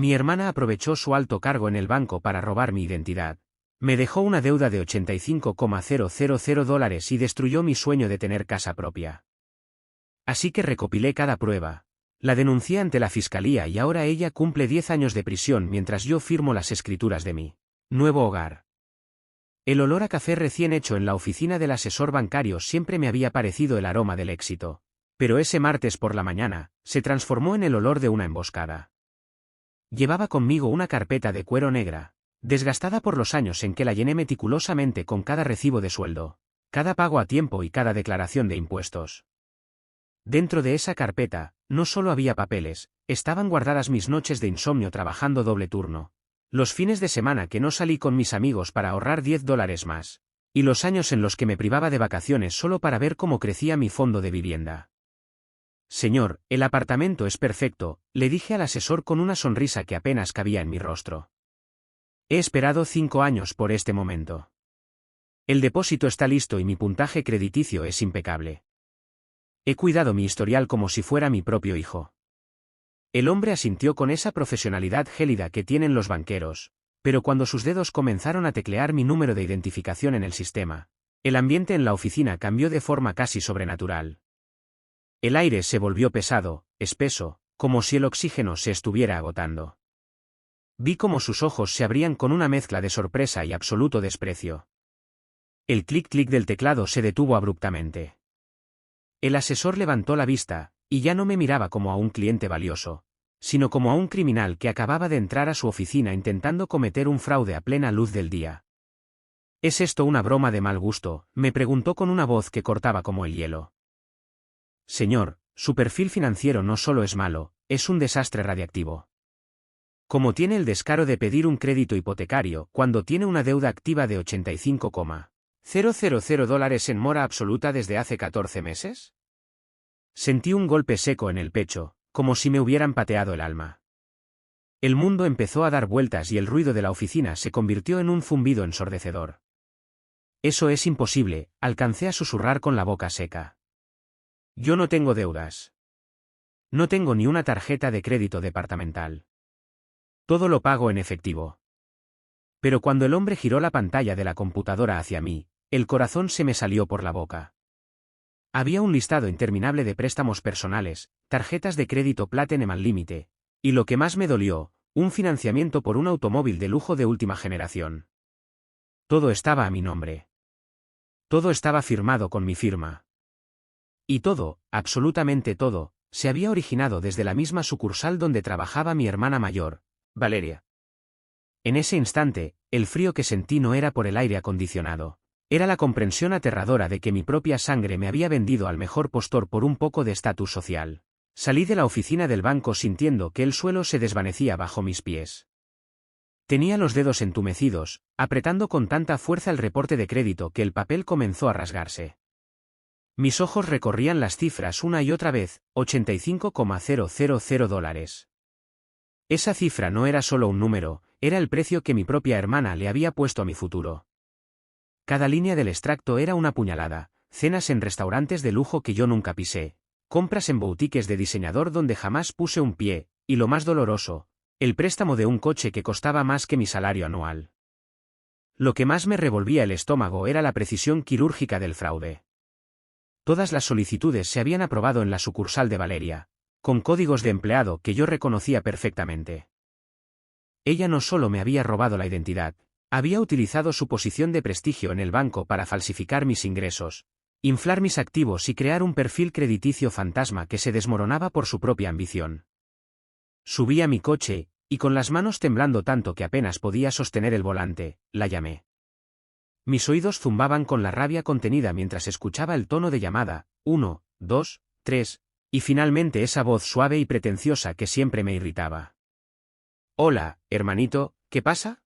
Mi hermana aprovechó su alto cargo en el banco para robar mi identidad. Me dejó una deuda de $85,000 y destruyó mi sueño de tener casa propia. Así que recopilé cada prueba. La denuncié ante la fiscalía y ahora ella cumple 10 años de prisión mientras yo firmo las escrituras de mi nuevo hogar. El olor a café recién hecho en la oficina del asesor bancario siempre me había parecido el aroma del éxito. Pero ese martes por la mañana, se transformó en el olor de una emboscada. Llevaba conmigo una carpeta de cuero negra, desgastada por los años en que la llené meticulosamente con cada recibo de sueldo, cada pago a tiempo y cada declaración de impuestos. Dentro de esa carpeta, no solo había papeles, estaban guardadas mis noches de insomnio trabajando doble turno, los fines de semana que no salí con mis amigos para ahorrar $10 más, y los años en los que me privaba de vacaciones solo para ver cómo crecía mi fondo de vivienda. Señor, el apartamento es perfecto, le dije al asesor con una sonrisa que apenas cabía en mi rostro. He esperado 5 años por este momento. El depósito está listo y mi puntaje crediticio es impecable. He cuidado mi historial como si fuera mi propio hijo. El hombre asintió con esa profesionalidad gélida que tienen los banqueros, pero cuando sus dedos comenzaron a teclear mi número de identificación en el sistema, el ambiente en la oficina cambió de forma casi sobrenatural. El aire se volvió pesado, espeso, como si el oxígeno se estuviera agotando. Vi cómo sus ojos se abrían con una mezcla de sorpresa y absoluto desprecio. El clic-clic del teclado se detuvo abruptamente. El asesor levantó la vista, y ya no me miraba como a un cliente valioso, sino como a un criminal que acababa de entrar a su oficina intentando cometer un fraude a plena luz del día. ¿Es esto una broma de mal gusto?, me preguntó con una voz que cortaba como el hielo. Señor, su perfil financiero no solo es malo, es un desastre radiactivo. Como tiene el descaro de pedir un crédito hipotecario cuando tiene una deuda activa de $85,000 en mora absoluta desde hace 14 meses? Sentí un golpe seco en el pecho, como si me hubieran pateado el alma. El mundo empezó a dar vueltas y el ruido de la oficina se convirtió en un zumbido ensordecedor. Eso es imposible, alcancé a susurrar con la boca seca. Yo no tengo deudas. No tengo ni una tarjeta de crédito departamental. Todo lo pago en efectivo. Pero cuando el hombre giró la pantalla de la computadora hacia mí, el corazón se me salió por la boca. Había un listado interminable de préstamos personales, tarjetas de crédito Platinum al límite, y lo que más me dolió, un financiamiento por un automóvil de lujo de última generación. Todo estaba a mi nombre. Todo estaba firmado con mi firma. Y todo, absolutamente todo, se había originado desde la misma sucursal donde trabajaba mi hermana mayor, Valeria. En ese instante, el frío que sentí no era por el aire acondicionado, era la comprensión aterradora de que mi propia sangre me había vendido al mejor postor por un poco de estatus social. Salí de la oficina del banco sintiendo que el suelo se desvanecía bajo mis pies. Tenía los dedos entumecidos, apretando con tanta fuerza el reporte de crédito que el papel comenzó a rasgarse. Mis ojos recorrían las cifras una y otra vez, $85,000. Esa cifra no era solo un número, era el precio que mi propia hermana le había puesto a mi futuro. Cada línea del extracto era una puñalada, cenas en restaurantes de lujo que yo nunca pisé, compras en boutiques de diseñador donde jamás puse un pie, y lo más doloroso, el préstamo de un coche que costaba más que mi salario anual. Lo que más me revolvía el estómago era la precisión quirúrgica del fraude. Todas las solicitudes se habían aprobado en la sucursal de Valeria, con códigos de empleado que yo reconocía perfectamente. Ella no solo me había robado la identidad, había utilizado su posición de prestigio en el banco para falsificar mis ingresos, inflar mis activos y crear un perfil crediticio fantasma que se desmoronaba por su propia ambición. Subí a mi coche, y con las manos temblando tanto que apenas podía sostener el volante, la llamé. Mis oídos zumbaban con la rabia contenida mientras escuchaba el tono de llamada, 1, 2, 3, y finalmente esa voz suave y pretenciosa que siempre me irritaba. Hola, hermanito, ¿qué pasa?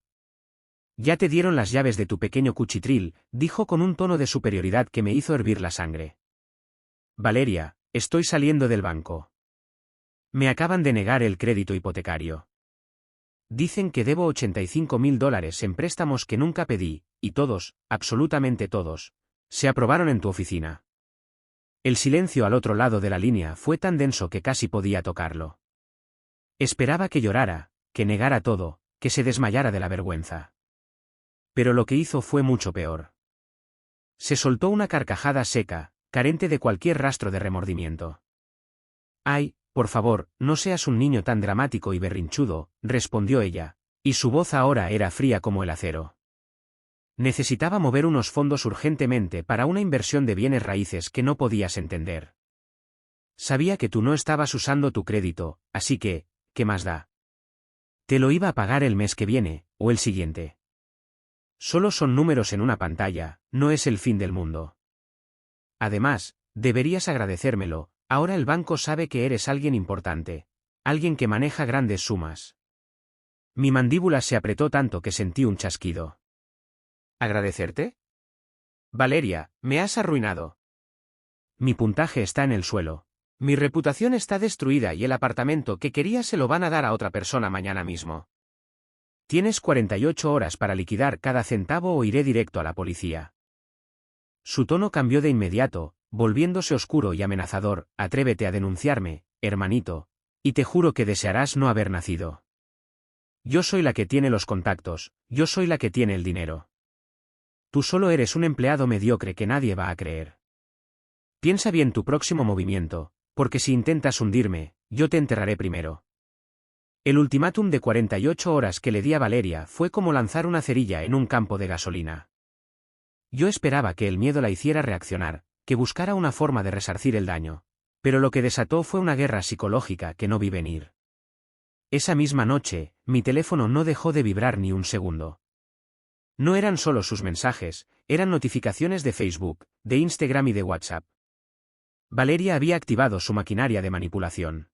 Ya te dieron las llaves de tu pequeño cuchitril, dijo con un tono de superioridad que me hizo hervir la sangre. Valeria, estoy saliendo del banco. Me acaban de negar el crédito hipotecario. Dicen que debo $85,000 en préstamos que nunca pedí, y todos, absolutamente todos, se aprobaron en tu oficina. El silencio al otro lado de la línea fue tan denso que casi podía tocarlo. Esperaba que llorara, que negara todo, que se desmayara de la vergüenza. Pero lo que hizo fue mucho peor. Se soltó una carcajada seca, carente de cualquier rastro de remordimiento. «Ay, por favor, no seas un niño tan dramático y berrinchudo», respondió ella, y su voz ahora era fría como el acero. Necesitaba mover unos fondos urgentemente para una inversión de bienes raíces que no podías entender. Sabía que tú no estabas usando tu crédito, así que, ¿qué más da? Te lo iba a pagar el mes que viene, o el siguiente. Solo son números en una pantalla, no es el fin del mundo. Además, deberías agradecérmelo, ahora el banco sabe que eres alguien importante, alguien que maneja grandes sumas. Mi mandíbula se apretó tanto que sentí un chasquido. ¿Agradecerte? Valeria, me has arruinado. Mi puntaje está en el suelo. Mi reputación está destruida y el apartamento que quería se lo van a dar a otra persona mañana mismo. Tienes 48 horas para liquidar cada centavo o iré directo a la policía. Su tono cambió de inmediato, volviéndose oscuro y amenazador. Atrévete a denunciarme, hermanito, y te juro que desearás no haber nacido. Yo soy la que tiene los contactos, yo soy la que tiene el dinero. Tú solo eres un empleado mediocre que nadie va a creer. Piensa bien tu próximo movimiento, porque si intentas hundirme, yo te enterraré primero. El ultimátum de 48 horas que le di a Valeria fue como lanzar una cerilla en un campo de gasolina. Yo esperaba que el miedo la hiciera reaccionar, que buscara una forma de resarcir el daño, pero lo que desató fue una guerra psicológica que no vi venir. Esa misma noche, mi teléfono no dejó de vibrar ni un segundo. No eran solo sus mensajes, eran notificaciones de Facebook, de Instagram y de WhatsApp. Valeria había activado su maquinaria de manipulación.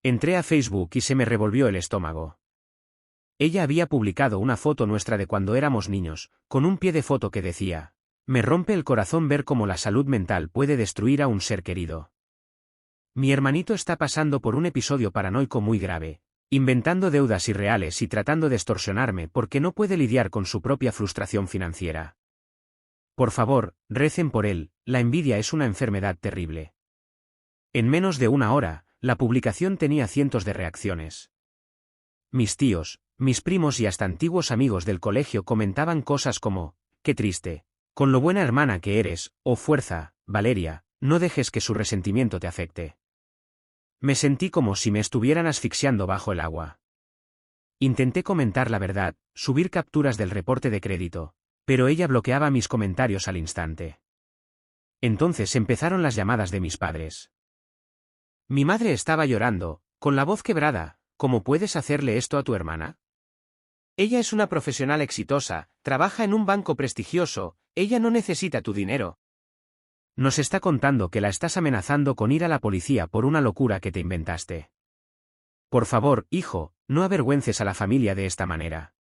Entré a Facebook y se me revolvió el estómago. Ella había publicado una foto nuestra de cuando éramos niños, con un pie de foto que decía: «Me rompe el corazón ver cómo la salud mental puede destruir a un ser querido. Mi hermanito está pasando por un episodio paranoico muy grave, inventando deudas irreales y tratando de extorsionarme porque no puede lidiar con su propia frustración financiera. Por favor, recen por él, la envidia es una enfermedad terrible». En menos de una hora, la publicación tenía cientos de reacciones. Mis tíos, mis primos y hasta antiguos amigos del colegio comentaban cosas como: «Qué triste, con lo buena hermana que eres», o «Fuerza, Valeria, no dejes que su resentimiento te afecte». Me sentí como si me estuvieran asfixiando bajo el agua. Intenté comentar la verdad, subir capturas del reporte de crédito, pero ella bloqueaba mis comentarios al instante. Entonces empezaron las llamadas de mis padres. Mi madre estaba llorando, con la voz quebrada: «¿Cómo puedes hacerle esto a tu hermana? Ella es una profesional exitosa, trabaja en un banco prestigioso, ella no necesita tu dinero. Nos está contando que la estás amenazando con ir a la policía por una locura que te inventaste. Por favor, hijo, no avergüences a la familia de esta manera».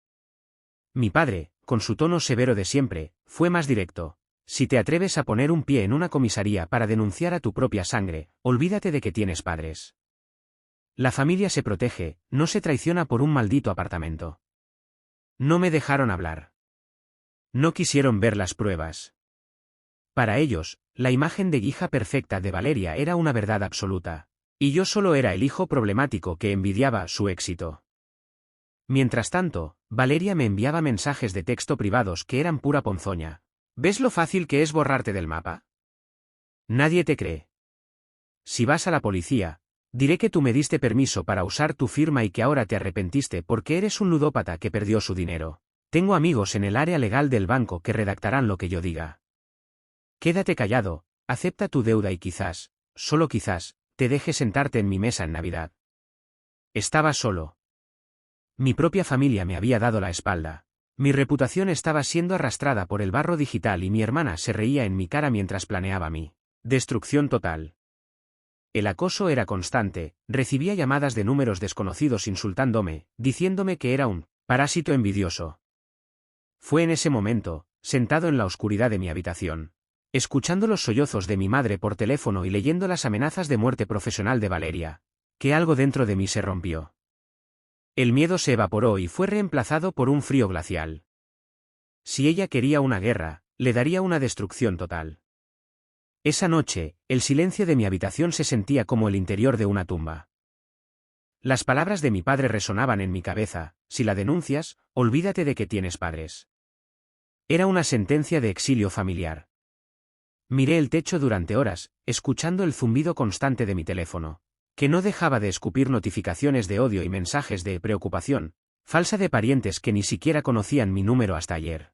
Mi padre, con su tono severo de siempre, fue más directo: «Si te atreves a poner un pie en una comisaría para denunciar a tu propia sangre, olvídate de que tienes padres. La familia se protege, no se traiciona por un maldito apartamento». No me dejaron hablar. No quisieron ver las pruebas. Para ellos, la imagen de hija perfecta de Valeria era una verdad absoluta, y yo solo era el hijo problemático que envidiaba su éxito. Mientras tanto, Valeria me enviaba mensajes de texto privados que eran pura ponzoña. ¿Ves lo fácil que es borrarte del mapa? Nadie te cree. Si vas a la policía, diré que tú me diste permiso para usar tu firma y que ahora te arrepentiste porque eres un ludópata que perdió su dinero. Tengo amigos en el área legal del banco que redactarán lo que yo diga. Quédate callado, acepta tu deuda y quizás, solo quizás, te deje sentarte en mi mesa en Navidad. Estaba solo. Mi propia familia me había dado la espalda. Mi reputación estaba siendo arrastrada por el barro digital y mi hermana se reía en mi cara mientras planeaba mi destrucción total. El acoso era constante, recibía llamadas de números desconocidos insultándome, diciéndome que era un parásito envidioso. Fue en ese momento, sentado en la oscuridad de mi habitación, escuchando los sollozos de mi madre por teléfono y leyendo las amenazas de muerte profesional de Valeria, que algo dentro de mí se rompió. El miedo se evaporó y fue reemplazado por un frío glacial. Si ella quería una guerra, le daría una destrucción total. Esa noche, el silencio de mi habitación se sentía como el interior de una tumba. Las palabras de mi padre resonaban en mi cabeza: si la denuncias, olvídate de que tienes padres. Era una sentencia de exilio familiar. Miré el techo durante horas, escuchando el zumbido constante de mi teléfono, que no dejaba de escupir notificaciones de odio y mensajes de preocupación, falsa de parientes que ni siquiera conocían mi número hasta ayer.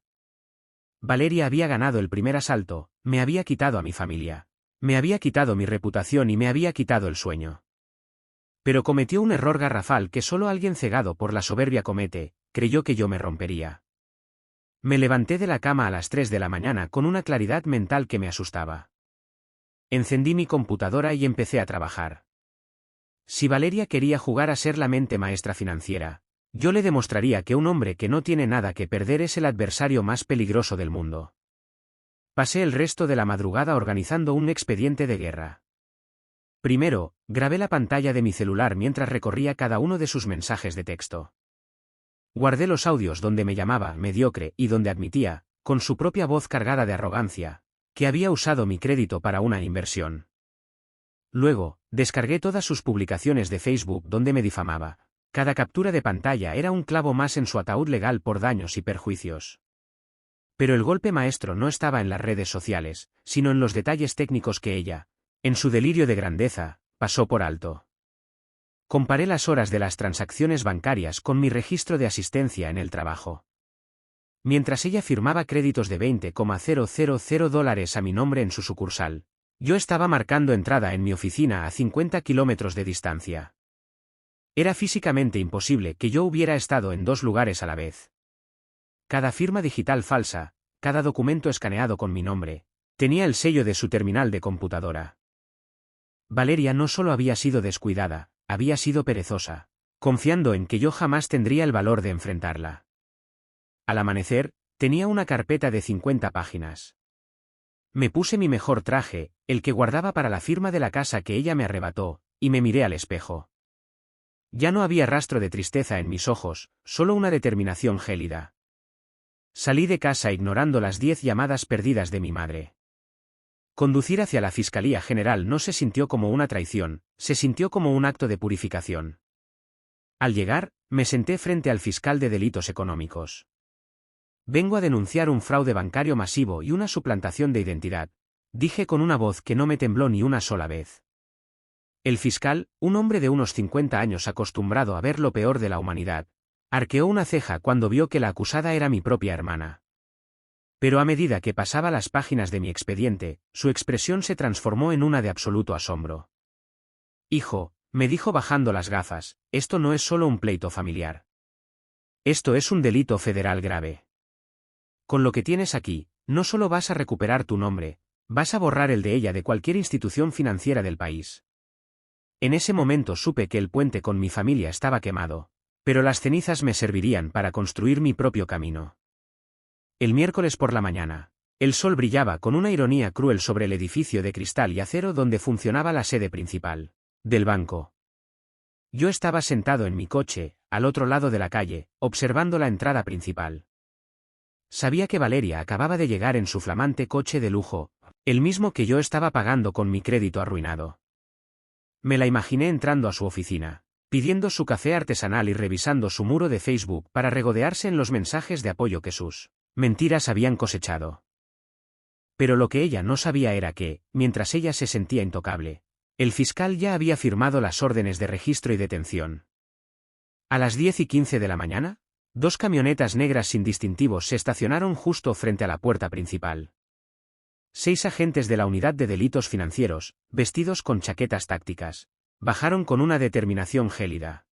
Valeria había ganado el primer asalto, me había quitado a mi familia, me había quitado mi reputación y me había quitado el sueño. Pero cometió un error garrafal que solo alguien cegado por la soberbia comete: creyó que yo me rompería. Me levanté de la cama a las 3 de la mañana con una claridad mental que me asustaba. Encendí mi computadora y empecé a trabajar. Si Valeria quería jugar a ser la mente maestra financiera, yo le demostraría que un hombre que no tiene nada que perder es el adversario más peligroso del mundo. Pasé el resto de la madrugada organizando un expediente de guerra. Primero, grabé la pantalla de mi celular mientras recorría cada uno de sus mensajes de texto. Guardé los audios donde me llamaba mediocre y donde admitía, con su propia voz cargada de arrogancia, que había usado mi crédito para una inversión. Luego, descargué todas sus publicaciones de Facebook donde me difamaba. Cada captura de pantalla era un clavo más en su ataúd legal por daños y perjuicios. Pero el golpe maestro no estaba en las redes sociales, sino en los detalles técnicos que ella, en su delirio de grandeza, pasó por alto. Comparé las horas de las transacciones bancarias con mi registro de asistencia en el trabajo. Mientras ella firmaba créditos de $20,000 a mi nombre en su sucursal, yo estaba marcando entrada en mi oficina a 50 kilómetros de distancia. Era físicamente imposible que yo hubiera estado en dos lugares a la vez. Cada firma digital falsa, cada documento escaneado con mi nombre, tenía el sello de su terminal de computadora. Valeria no solo había sido descuidada, había sido perezosa, confiando en que yo jamás tendría el valor de enfrentarla. Al amanecer, tenía una carpeta de 50 páginas. Me puse mi mejor traje, el que guardaba para la firma de la casa que ella me arrebató, y me miré al espejo. Ya no había rastro de tristeza en mis ojos, solo una determinación gélida. Salí de casa ignorando las 10 llamadas perdidas de mi madre. Conducir hacia la Fiscalía General no se sintió como una traición, se sintió como un acto de purificación. Al llegar, me senté frente al fiscal de delitos económicos. Vengo a denunciar un fraude bancario masivo y una suplantación de identidad, dije con una voz que no me tembló ni una sola vez. El fiscal, un hombre de unos 50 años acostumbrado a ver lo peor de la humanidad, arqueó una ceja cuando vio que la acusada era mi propia hermana. Pero a medida que pasaba las páginas de mi expediente, su expresión se transformó en una de absoluto asombro. Hijo, me dijo bajando las gafas, esto no es solo un pleito familiar. Esto es un delito federal grave. Con lo que tienes aquí, no solo vas a recuperar tu nombre, vas a borrar el de ella de cualquier institución financiera del país. En ese momento supe que el puente con mi familia estaba quemado, pero las cenizas me servirían para construir mi propio camino. El miércoles por la mañana, el sol brillaba con una ironía cruel sobre el edificio de cristal y acero donde funcionaba la sede principal del banco. Yo estaba sentado en mi coche, al otro lado de la calle, observando la entrada principal. Sabía que Valeria acababa de llegar en su flamante coche de lujo, el mismo que yo estaba pagando con mi crédito arruinado. Me la imaginé entrando a su oficina, pidiendo su café artesanal y revisando su muro de Facebook para regodearse en los mensajes de apoyo que sus mentiras habían cosechado. Pero lo que ella no sabía era que, mientras ella se sentía intocable, el fiscal ya había firmado las órdenes de registro y detención. A las 10:15 de la mañana, dos camionetas negras sin distintivos se estacionaron justo frente a la puerta principal. 6 agentes de la Unidad de Delitos Financieros, vestidos con chaquetas tácticas, bajaron con una determinación gélida.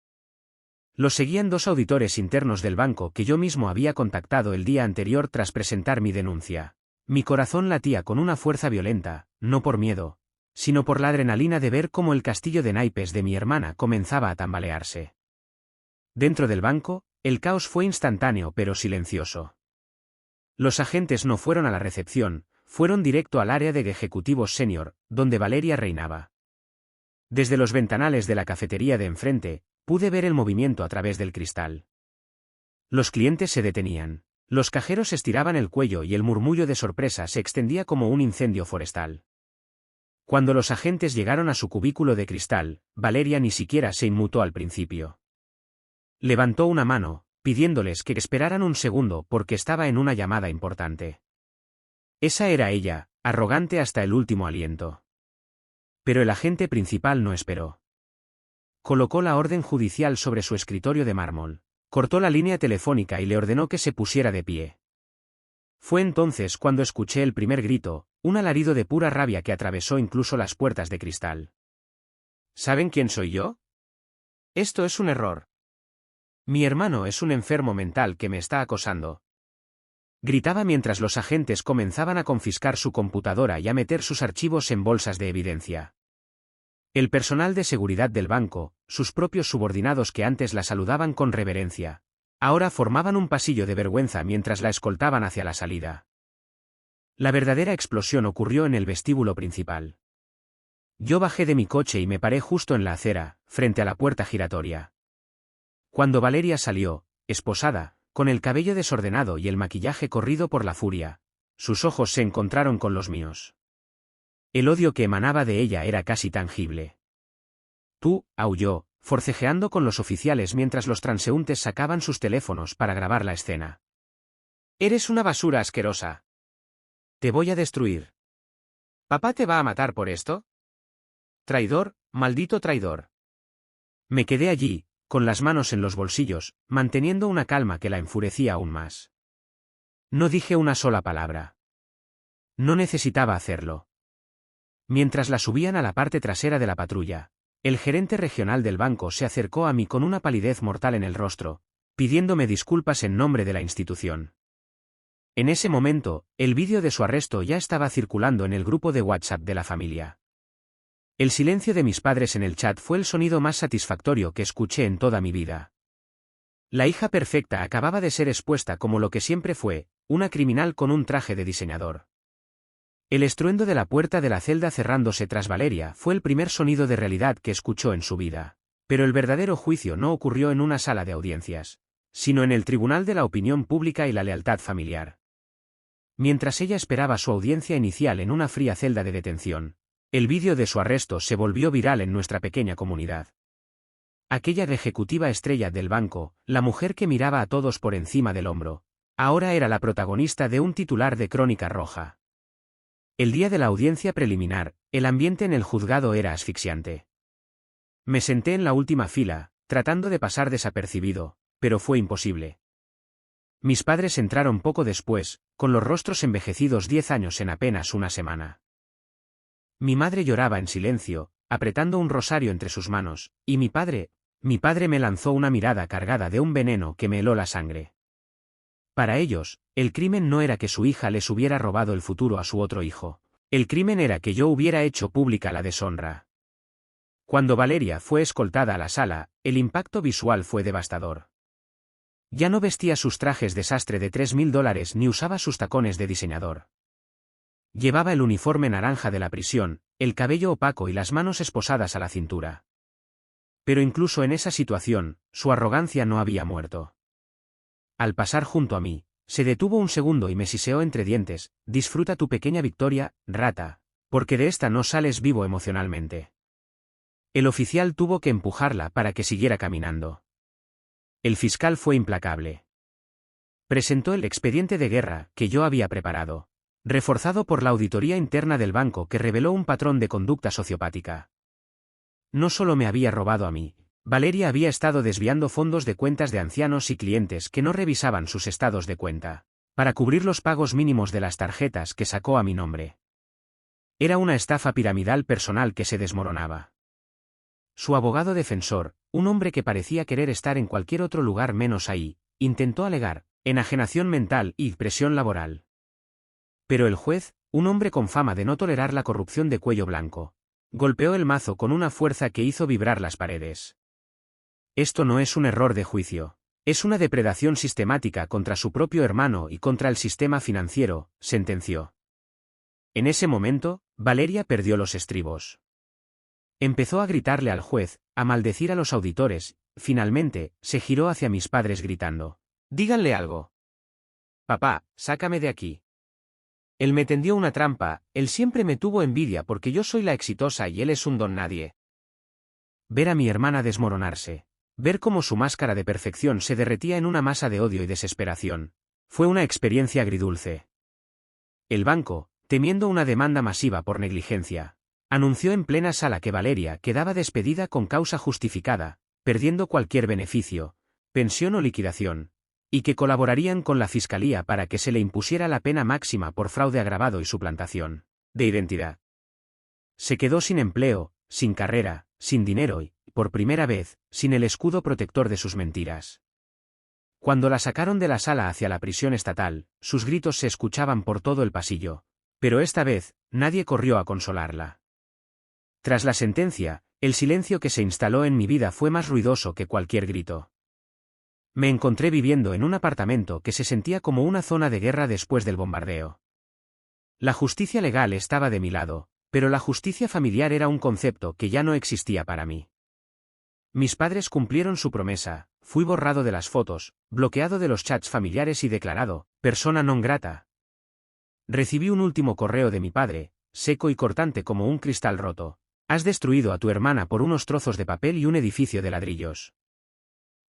Los seguían 2 auditores internos del banco que yo mismo había contactado el día anterior tras presentar mi denuncia. Mi corazón latía con una fuerza violenta, no por miedo, sino por la adrenalina de ver cómo el castillo de naipes de mi hermana comenzaba a tambalearse. Dentro del banco, el caos fue instantáneo pero silencioso. Los agentes no fueron a la recepción, fueron directo al área de ejecutivos senior, donde Valeria reinaba. Desde los ventanales de la cafetería de enfrente, pude ver el movimiento a través del cristal. Los clientes se detenían, los cajeros estiraban el cuello y el murmullo de sorpresa se extendía como un incendio forestal. Cuando los agentes llegaron a su cubículo de cristal, Valeria ni siquiera se inmutó al principio. Levantó una mano, pidiéndoles que esperaran un segundo porque estaba en una llamada importante. Esa era ella, arrogante hasta el último aliento. Pero el agente principal no esperó. Colocó la orden judicial sobre su escritorio de mármol, cortó la línea telefónica y le ordenó que se pusiera de pie. Fue entonces cuando escuché el primer grito, un alarido de pura rabia que atravesó incluso las puertas de cristal. ¿Saben quién soy yo? Esto es un error. Mi hermano es un enfermo mental que me está acosando. Gritaba mientras los agentes comenzaban a confiscar su computadora y a meter sus archivos en bolsas de evidencia. El personal de seguridad del banco, sus propios subordinados que antes la saludaban con reverencia, ahora formaban un pasillo de vergüenza mientras la escoltaban hacia la salida. La verdadera explosión ocurrió en el vestíbulo principal. Yo bajé de mi coche y me paré justo en la acera, frente a la puerta giratoria. Cuando Valeria salió, esposada, con el cabello desordenado y el maquillaje corrido por la furia, sus ojos se encontraron con los míos. El odio que emanaba de ella era casi tangible. Tú, aulló, forcejeando con los oficiales mientras los transeúntes sacaban sus teléfonos para grabar la escena. Eres una basura asquerosa. Te voy a destruir. ¿Papá te va a matar por esto? Traidor, maldito traidor. Me quedé allí, con las manos en los bolsillos, manteniendo una calma que la enfurecía aún más. No dije una sola palabra. No necesitaba hacerlo. Mientras la subían a la parte trasera de la patrulla, el gerente regional del banco se acercó a mí con una palidez mortal en el rostro, pidiéndome disculpas en nombre de la institución. En ese momento, el vídeo de su arresto ya estaba circulando en el grupo de WhatsApp de la familia. El silencio de mis padres en el chat fue el sonido más satisfactorio que escuché en toda mi vida. La hija perfecta acababa de ser expuesta como lo que siempre fue, una criminal con un traje de diseñador. El estruendo de la puerta de la celda cerrándose tras Valeria fue el primer sonido de realidad que escuchó en su vida. Pero el verdadero juicio no ocurrió en una sala de audiencias, sino en el tribunal de la opinión pública y la lealtad familiar. Mientras ella esperaba su audiencia inicial en una fría celda de detención, el vídeo de su arresto se volvió viral en nuestra pequeña comunidad. Aquella ejecutiva estrella del banco, la mujer que miraba a todos por encima del hombro, ahora era la protagonista de un titular de Crónica Roja. El día de la audiencia preliminar, el ambiente en el juzgado era asfixiante. Me senté en la última fila, tratando de pasar desapercibido, pero fue imposible. Mis padres entraron poco después, con los rostros envejecidos 10 años en apenas una semana. Mi madre lloraba en silencio, apretando un rosario entre sus manos, y mi padre me lanzó una mirada cargada de un veneno que me heló la sangre. Para ellos, el crimen no era que su hija les hubiera robado el futuro a su otro hijo. El crimen era que yo hubiera hecho pública la deshonra. Cuando Valeria fue escoltada a la sala, el impacto visual fue devastador. Ya no vestía sus trajes desastre de $3.000 ni usaba sus tacones de diseñador. Llevaba el uniforme naranja de la prisión, el cabello opaco y las manos esposadas a la cintura. Pero incluso en esa situación, su arrogancia no había muerto. Al pasar junto a mí, se detuvo un segundo y me siseó entre dientes: disfruta tu pequeña victoria, rata, porque de esta no sales vivo emocionalmente. El oficial tuvo que empujarla para que siguiera caminando. El fiscal fue implacable. Presentó el expediente de guerra que yo había preparado, reforzado por la auditoría interna del banco que reveló un patrón de conducta sociopática. No solo me había robado a mí, Valeria había estado desviando fondos de cuentas de ancianos y clientes que no revisaban sus estados de cuenta, para cubrir los pagos mínimos de las tarjetas que sacó a mi nombre. Era una estafa piramidal personal que se desmoronaba. Su abogado defensor, un hombre que parecía querer estar en cualquier otro lugar menos ahí, intentó alegar enajenación mental y presión laboral. Pero el juez, un hombre con fama de no tolerar la corrupción de cuello blanco, golpeó el mazo con una fuerza que hizo vibrar las paredes. Esto no es un error de juicio, es una depredación sistemática contra su propio hermano y contra el sistema financiero, sentenció. En ese momento, Valeria perdió los estribos. Empezó a gritarle al juez, a maldecir a los auditores. Finalmente, se giró hacia mis padres gritando: «Díganle algo. Papá, sácame de aquí». Él me tendió una trampa, él siempre me tuvo envidia porque yo soy la exitosa y él es un don nadie. Ver a mi hermana desmoronarse, ver cómo su máscara de perfección se derretía en una masa de odio y desesperación, fue una experiencia agridulce. El banco, temiendo una demanda masiva por negligencia, anunció en plena sala que Valeria quedaba despedida con causa justificada, perdiendo cualquier beneficio, pensión o liquidación, y que colaborarían con la fiscalía para que se le impusiera la pena máxima por fraude agravado y suplantación de identidad. Se quedó sin empleo, sin carrera, sin dinero y, por primera vez, sin el escudo protector de sus mentiras. Cuando la sacaron de la sala hacia la prisión estatal, sus gritos se escuchaban por todo el pasillo, pero esta vez, nadie corrió a consolarla. Tras la sentencia, el silencio que se instaló en mi vida fue más ruidoso que cualquier grito. Me encontré viviendo en un apartamento que se sentía como una zona de guerra después del bombardeo. La justicia legal estaba de mi lado, pero la justicia familiar era un concepto que ya no existía para mí. Mis padres cumplieron su promesa, fui borrado de las fotos, bloqueado de los chats familiares y declarado persona non grata. Recibí un último correo de mi padre, seco y cortante como un cristal roto. Has destruido a tu hermana por unos trozos de papel y un edificio de ladrillos.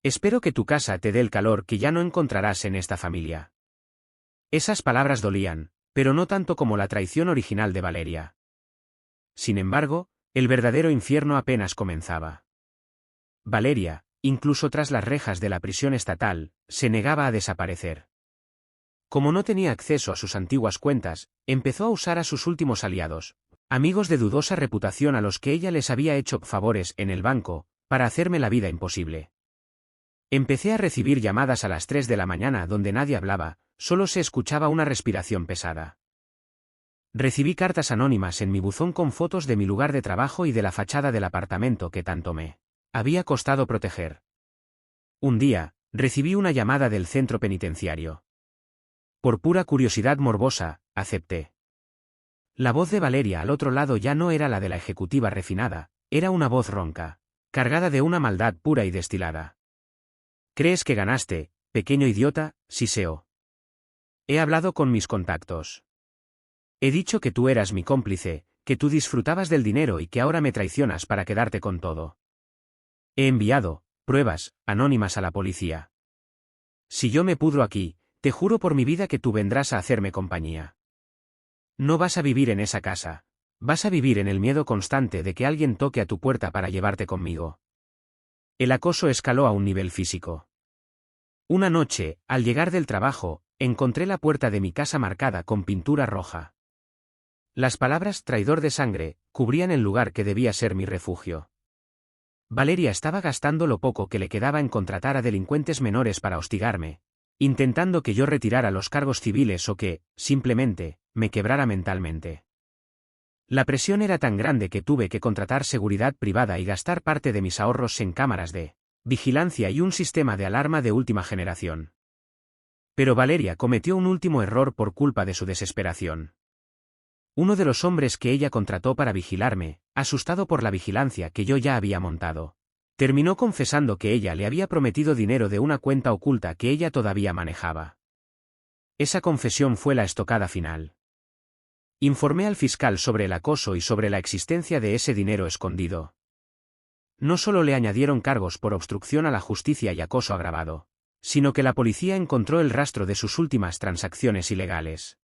Espero que tu casa te dé el calor que ya no encontrarás en esta familia. Esas palabras dolían, pero no tanto como la traición original de Valeria. Sin embargo, el verdadero infierno apenas comenzaba. Valeria, incluso tras las rejas de la prisión estatal, se negaba a desaparecer. Como no tenía acceso a sus antiguas cuentas, empezó a usar a sus últimos aliados, amigos de dudosa reputación a los que ella les había hecho favores en el banco, para hacerme la vida imposible. Empecé a recibir llamadas a las 3 de la mañana donde nadie hablaba, solo se escuchaba una respiración pesada. Recibí cartas anónimas en mi buzón con fotos de mi lugar de trabajo y de la fachada del apartamento que tanto me había costado proteger. Un día, recibí una llamada del centro penitenciario. Por pura curiosidad morbosa, acepté. La voz de Valeria al otro lado ya no era la de la ejecutiva refinada, era una voz ronca, cargada de una maldad pura y destilada. ¿Crees que ganaste, pequeño idiota? Siseo. He hablado con mis contactos. He dicho que tú eras mi cómplice, que tú disfrutabas del dinero y que ahora me traicionas para quedarte con todo. He enviado pruebas anónimas a la policía. Si yo me pudro aquí, te juro por mi vida que tú vendrás a hacerme compañía. No vas a vivir en esa casa. Vas a vivir en el miedo constante de que alguien toque a tu puerta para llevarte conmigo. El acoso escaló a un nivel físico. Una noche, al llegar del trabajo, encontré la puerta de mi casa marcada con pintura roja. Las palabras traidor de sangre cubrían el lugar que debía ser mi refugio. Valeria estaba gastando lo poco que le quedaba en contratar a delincuentes menores para hostigarme, intentando que yo retirara los cargos civiles o que, simplemente, me quebrara mentalmente. La presión era tan grande que tuve que contratar seguridad privada y gastar parte de mis ahorros en cámaras de vigilancia y un sistema de alarma de última generación. Pero Valeria cometió un último error por culpa de su desesperación. Uno de los hombres que ella contrató para vigilarme, asustado por la vigilancia que yo ya había montado, terminó confesando que ella le había prometido dinero de una cuenta oculta que ella todavía manejaba. Esa confesión fue la estocada final. Informé al fiscal sobre el acoso y sobre la existencia de ese dinero escondido. No solo le añadieron cargos por obstrucción a la justicia y acoso agravado, sino que la policía encontró el rastro de sus últimas transacciones ilegales.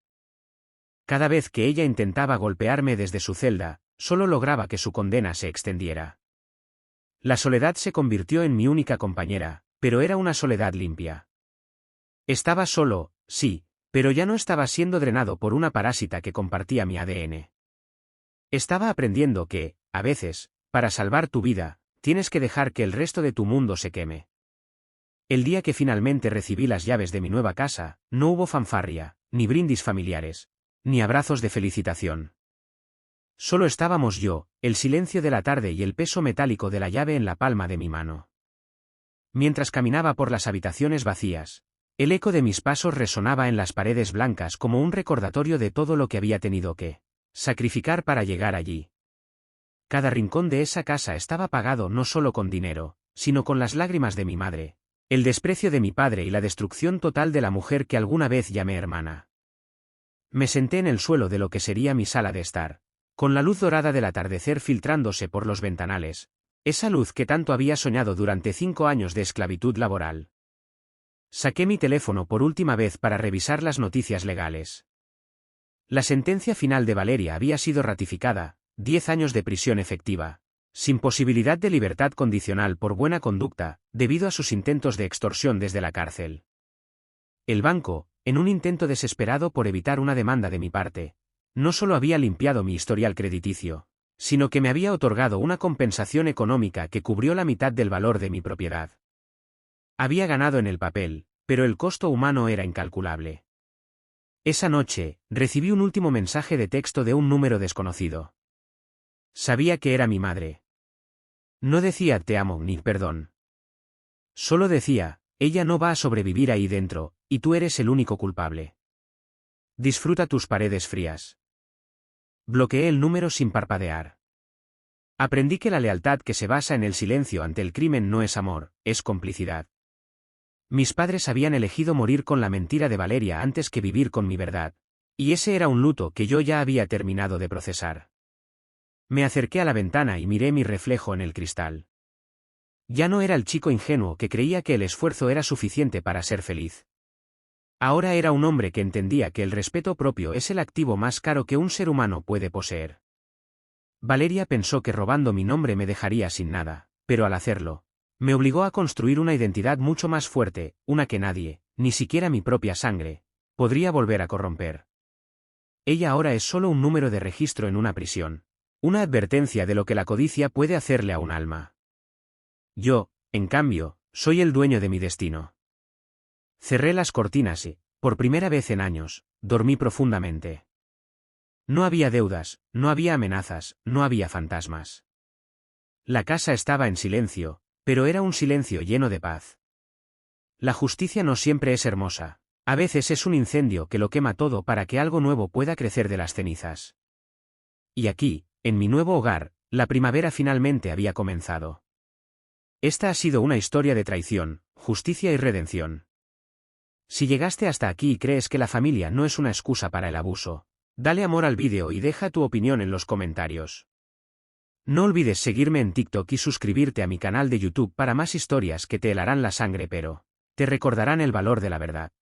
Cada vez que ella intentaba golpearme desde su celda, solo lograba que su condena se extendiera. La soledad se convirtió en mi única compañera, pero era una soledad limpia. Estaba solo, sí, pero ya no estaba siendo drenado por una parásita que compartía mi ADN. Estaba aprendiendo que, a veces, para salvar tu vida, tienes que dejar que el resto de tu mundo se queme. El día que finalmente recibí las llaves de mi nueva casa, no hubo fanfarria, ni brindis familiares, ni abrazos de felicitación. Solo estábamos yo, el silencio de la tarde y el peso metálico de la llave en la palma de mi mano. Mientras caminaba por las habitaciones vacías, el eco de mis pasos resonaba en las paredes blancas como un recordatorio de todo lo que había tenido que sacrificar para llegar allí. Cada rincón de esa casa estaba pagado no solo con dinero, sino con las lágrimas de mi madre, el desprecio de mi padre y la destrucción total de la mujer que alguna vez llamé hermana. Me senté en el suelo de lo que sería mi sala de estar, con la luz dorada del atardecer filtrándose por los ventanales, esa luz que tanto había soñado durante 5 años de esclavitud laboral. Saqué mi teléfono por última vez para revisar las noticias legales. La sentencia final de Valeria había sido ratificada, 10 años de prisión efectiva, sin posibilidad de libertad condicional por buena conducta, debido a sus intentos de extorsión desde la cárcel. El banco, en un intento desesperado por evitar una demanda de mi parte, no solo había limpiado mi historial crediticio, sino que me había otorgado una compensación económica que cubrió la mitad del valor de mi propiedad. Había ganado en el papel, pero el costo humano era incalculable. Esa noche, recibí un último mensaje de texto de un número desconocido. Sabía que era mi madre. No decía te amo ni perdón. Solo decía, ella no va a sobrevivir ahí dentro, y tú eres el único culpable. Disfruta tus paredes frías. Bloqueé el número sin parpadear. Aprendí que la lealtad que se basa en el silencio ante el crimen no es amor, es complicidad. Mis padres habían elegido morir con la mentira de Valeria antes que vivir con mi verdad, y ese era un luto que yo ya había terminado de procesar. Me acerqué a la ventana y miré mi reflejo en el cristal. Ya no era el chico ingenuo que creía que el esfuerzo era suficiente para ser feliz. Ahora era un hombre que entendía que el respeto propio es el activo más caro que un ser humano puede poseer. Valeria pensó que robando mi nombre me dejaría sin nada, pero al hacerlo, me obligó a construir una identidad mucho más fuerte, una que nadie, ni siquiera mi propia sangre, podría volver a corromper. Ella ahora es solo un número de registro en una prisión, una advertencia de lo que la codicia puede hacerle a un alma. Yo, en cambio, soy el dueño de mi destino. Cerré las cortinas y, por primera vez en años, dormí profundamente. No había deudas, no había amenazas, no había fantasmas. La casa estaba en silencio, pero era un silencio lleno de paz. La justicia no siempre es hermosa, a veces es un incendio que lo quema todo para que algo nuevo pueda crecer de las cenizas. Y aquí, en mi nuevo hogar, la primavera finalmente había comenzado. Esta ha sido una historia de traición, justicia y redención. Si llegaste hasta aquí y crees que la familia no es una excusa para el abuso, dale amor al vídeo y deja tu opinión en los comentarios. No olvides seguirme en TikTok y suscribirte a mi canal de YouTube para más historias que te helarán la sangre pero te recordarán el valor de la verdad.